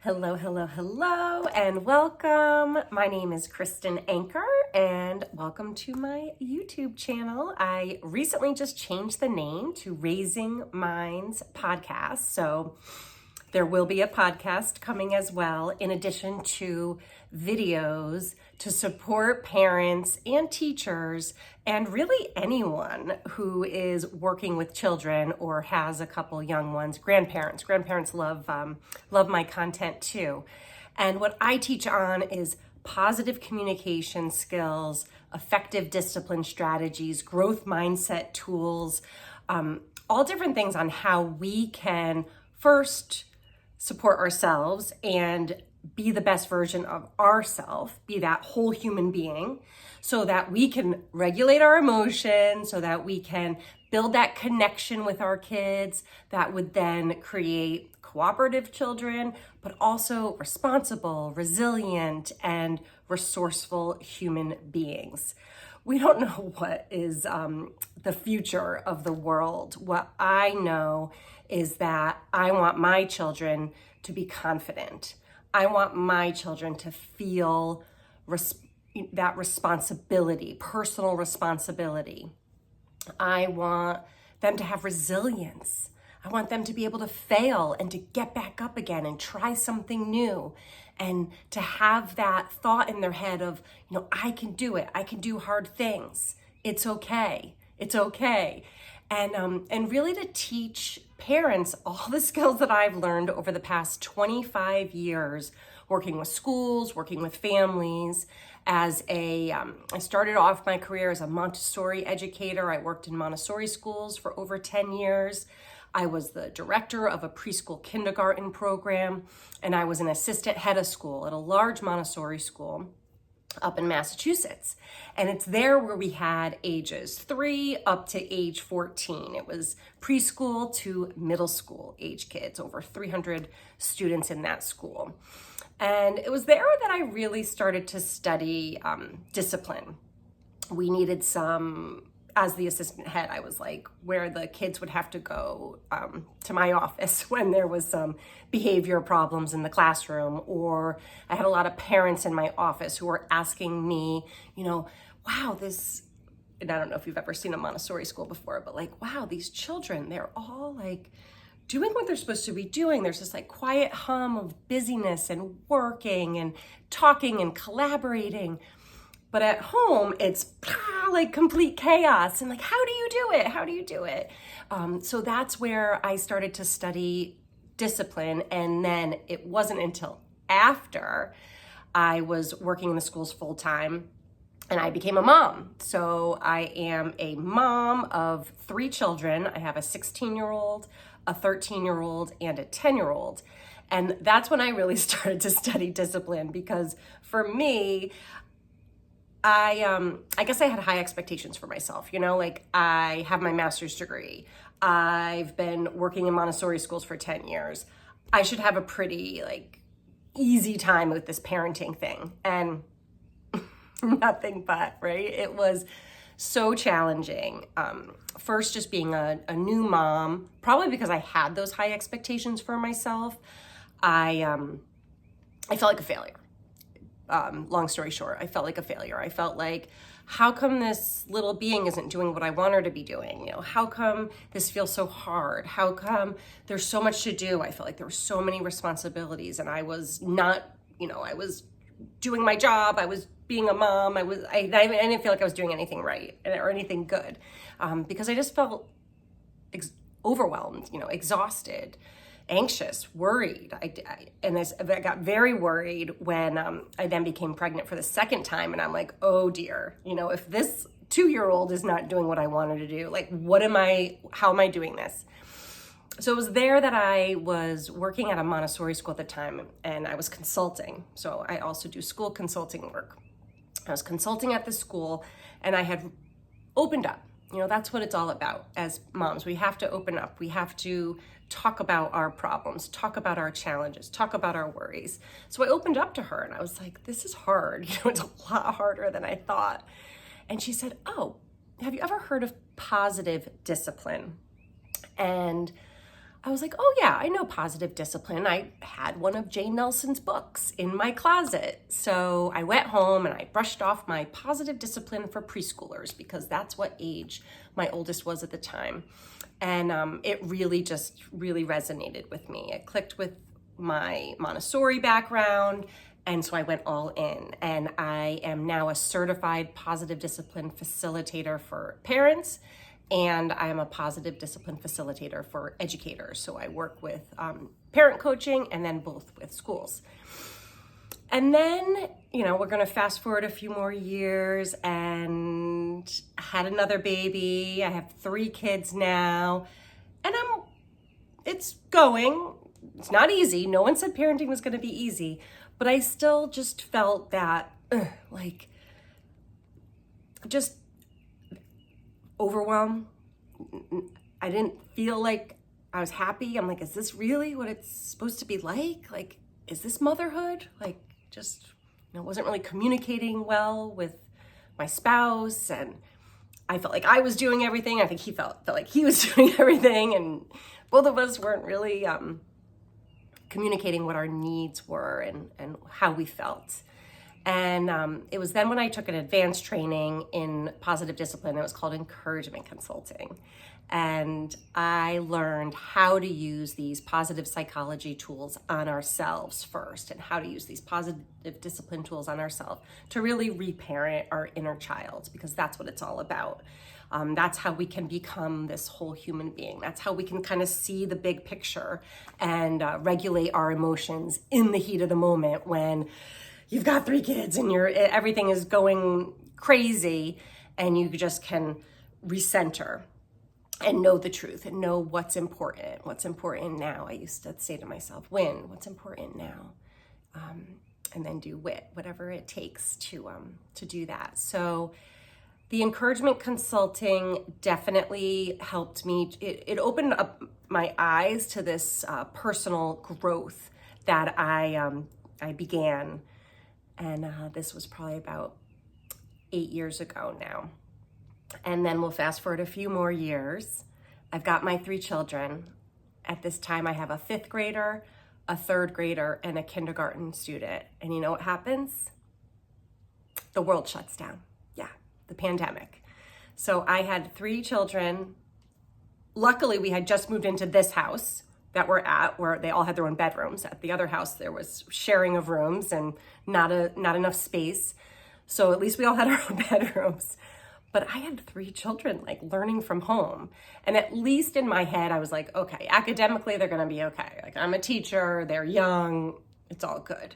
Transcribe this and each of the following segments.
Hello, hello, hello, and welcome. My name is Kristen Anker, and welcome to my YouTube channel. I recently just changed the name to Raising Minds Podcast, so there will be a podcast coming as well, in addition to videos to support parents and teachers and really anyone who is working with children or has a couple young ones. Grandparents love my content too. And what I teach on is positive communication skills, effective discipline strategies, growth mindset tools, all different things on how we can first support ourselves and be the best version of ourselves, be that whole human being, so that we can regulate our emotions, so that we can build that connection with our kids that would then create cooperative children, but also responsible, resilient, and resourceful human beings. We don't know what is the future of the world. What I know is that I want my children to be confident. I want my children to feel that responsibility, personal responsibility. I want them to have resilience. I want them to be able to fail and to get back up again and try something new, and to have that thought in their head of, I can do it. I can do hard things. It's okay. It's okay. And really to teach parents all the skills that I've learned over the past 25 years working with schools, working with families. I started off my career as a Montessori educator. I worked in Montessori schools for over 10 years. I was the director of a preschool kindergarten program, and I was an assistant head of school at a large Montessori school up in Massachusetts. And it's there where we had ages 3 up to age 14. It was preschool to middle school age kids, over 300 students in that school. And it was there that I really started to study discipline. We needed as the assistant head, I was like where the kids would have to go to my office when there was some behavior problems in the classroom, or I had a lot of parents in my office who were asking me, wow, and I don't know if you've ever seen a Montessori school before, but like, wow, these children, they're all like doing what they're supposed to be doing. There's this like quiet hum of busyness and working and talking and collaborating. But at home, it's like complete chaos. And like, how do you do it? How do you do it? So that's where I started to study discipline. And then it wasn't until after I was working in the schools full time and I became a mom. So I am a mom of 3 children. I have a 16-year-old, a 13-year-old, and a 10-year-old. And that's when I really started to study discipline, because for me, I guess I had high expectations for myself. Like I have my master's degree. I've been working in Montessori schools for 10 years. I should have a pretty easy time with this parenting thing, and nothing but, right? It was so challenging. First, just being a new mom, probably because I had those high expectations for myself. I felt like a failure. Long story short, I felt like a failure. I felt like, how come this little being isn't doing what I want her to be doing? How come this feels so hard? How come there's so much to do? I felt like there were so many responsibilities, and I was not, I was doing my job. I was being a mom. I didn't feel like I was doing anything right or anything good, because I just felt overwhelmed, exhausted, anxious, worried. I got very worried when I then became pregnant for the second time, and I'm like, oh dear, if this 2-year-old is not doing what I wanted to do, like how am I doing this? So it was there that I was working at a Montessori school at the time, and I was consulting. So I also do school consulting work. I was consulting at the school, and I had opened up. That's what it's all about as moms. We have to open up. We have to talk about our problems, talk about our challenges, talk about our worries. So I opened up to her, and I was like, this is hard. It's a lot harder than I thought. And she said, oh, have you ever heard of positive discipline? And I was like, oh yeah, I know positive discipline. I had one of Jane Nelson's books in my closet. So I went home and I brushed off my positive discipline for preschoolers because that's what age my oldest was at the time. And it really resonated with me. It clicked with my Montessori background. And so I went all in, and I am now a certified positive discipline facilitator for parents, and I am a positive discipline facilitator for educators. So I work with parent coaching and then both with schools. And then, we're going to fast forward a few more years, and I had another baby. I have 3 kids now, and it's going. It's not easy. No one said parenting was going to be easy, but I still just felt that, just overwhelmed. I didn't feel like I was happy. I'm like, is this really what it's supposed to be like? Like, is this motherhood? Wasn't really communicating well with my spouse, and I felt like I was doing everything. I think he felt like he was doing everything, and both of us weren't really communicating what our needs were and how we felt. And it was then when I took an advanced training in positive discipline. It was called encouragement consulting. And I learned how to use these positive psychology tools on ourselves first, and how to use these positive discipline tools on ourselves to really reparent our inner child, because that's what it's all about. That's how we can become this whole human being. That's how we can kind of see the big picture and regulate our emotions in the heat of the moment when you've got 3 kids and everything is going crazy, and you just can recenter and know the truth and know what's important now. I used to say to myself, what's important now? And then do whatever it takes to do that. So the encouragement consulting definitely helped me. It opened up my eyes to this personal growth that I began. And this was probably about 8 years ago now. And then we'll fast forward a few more years. I've got my 3 children. At this time, I have a 5th grader, a 3rd grader, and a kindergarten student. And you know what happens? The world shuts down. Yeah, the pandemic. So I had 3 children. Luckily, we had just moved into this house that we're at, where they all had their own bedrooms. At the other house, there was sharing of rooms and not enough space. So at least we all had our own bedrooms. But I had 3 children, learning from home. And at least in my head, I was like, okay, academically, they're gonna be okay. I'm a teacher, they're young, it's all good.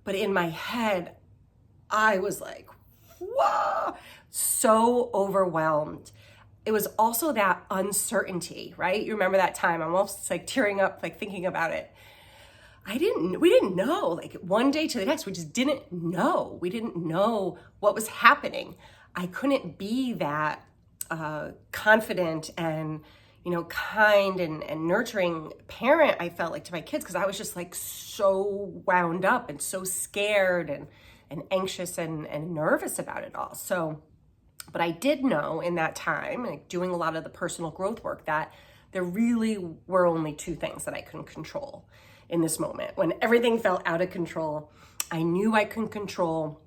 But in my head, I was like, whoa, so overwhelmed. It was also that uncertainty, right? You remember that time? I'm almost tearing up, thinking about it. We didn't know, one day to the next, we just didn't know. We didn't know what was happening. I couldn't be that confident and, kind and nurturing parent, I felt like, to my kids, because I was just so wound up and so scared and anxious and nervous about it all. So, but I did know in that time, doing a lot of the personal growth work, that there really were only 2 things that I couldn't control in this moment. When everything felt out of control, I knew I could control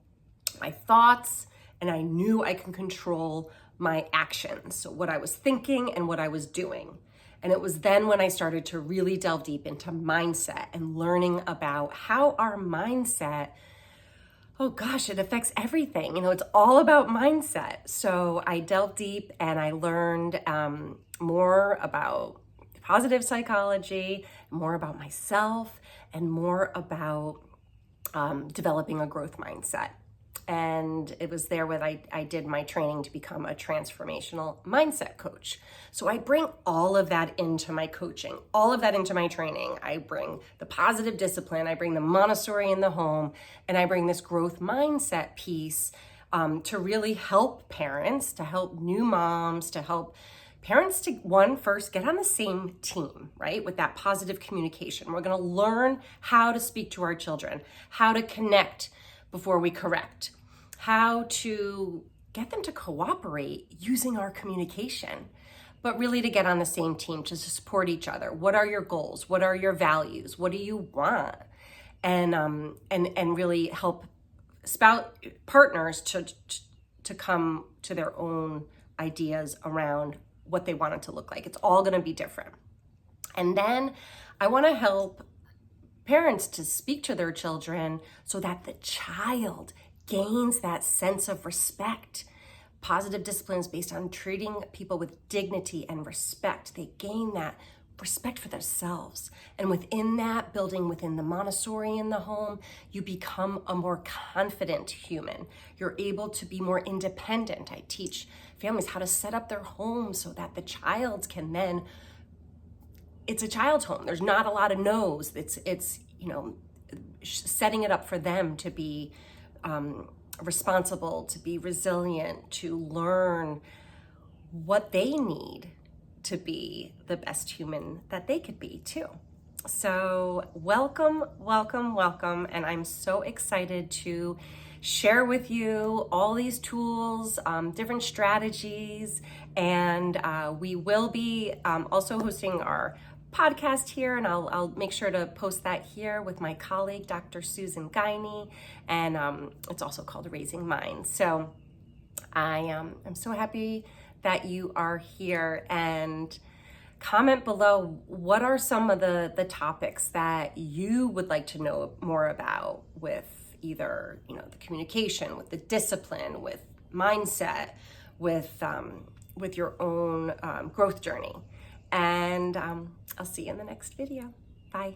my thoughts, and I knew I could control my actions. So what I was thinking and what I was doing. And it was then when I started to really delve deep into mindset and learning about how our mindset, oh gosh, it affects everything. It's all about mindset. So I delved deep and I learned more about positive psychology, more about myself, and more about developing a growth mindset. And it was there when I did my training to become a transformational mindset coach. So I bring all of that into my coaching, all of that into my training. I bring the positive discipline, I bring the Montessori in the home, and I bring this growth mindset piece to really help parents, to help new moms, to help parents to, first get on the same team, right? With that positive communication. We're gonna learn how to speak to our children, how to connect before we correct, how to get them to cooperate using our communication. but really to get on the same team, to support each other. What are your goals? What are your values? What do you want? And really help partners to come to their own ideas around what they want it to look like. It's all going to be different. And then I want to help parents to speak to their children so that the child gains that sense of respect. Positive disciplines based on treating people with dignity and respect. They gain that respect for themselves. And within that, building within the Montessori in the home, you become a more confident human. You're able to be more independent. I teach families how to set up their homes so that the child can then, it's a child's home. There's not a lot of no's. It's setting it up for them to be responsible, to be resilient, to learn what they need to be the best human that they could be too. So welcome, welcome, welcome. And I'm so excited to share with you all these tools, different strategies, and we will be also hosting our podcast here, and I'll make sure to post that here with my colleague, Dr. Susan Guiney, and it's also called Raising Minds. So I'm so happy that you are here, and comment below what are some of the topics that you would like to know more about with either the communication, with the discipline, with mindset, with your own growth journey. And I'll see you in the next video. Bye.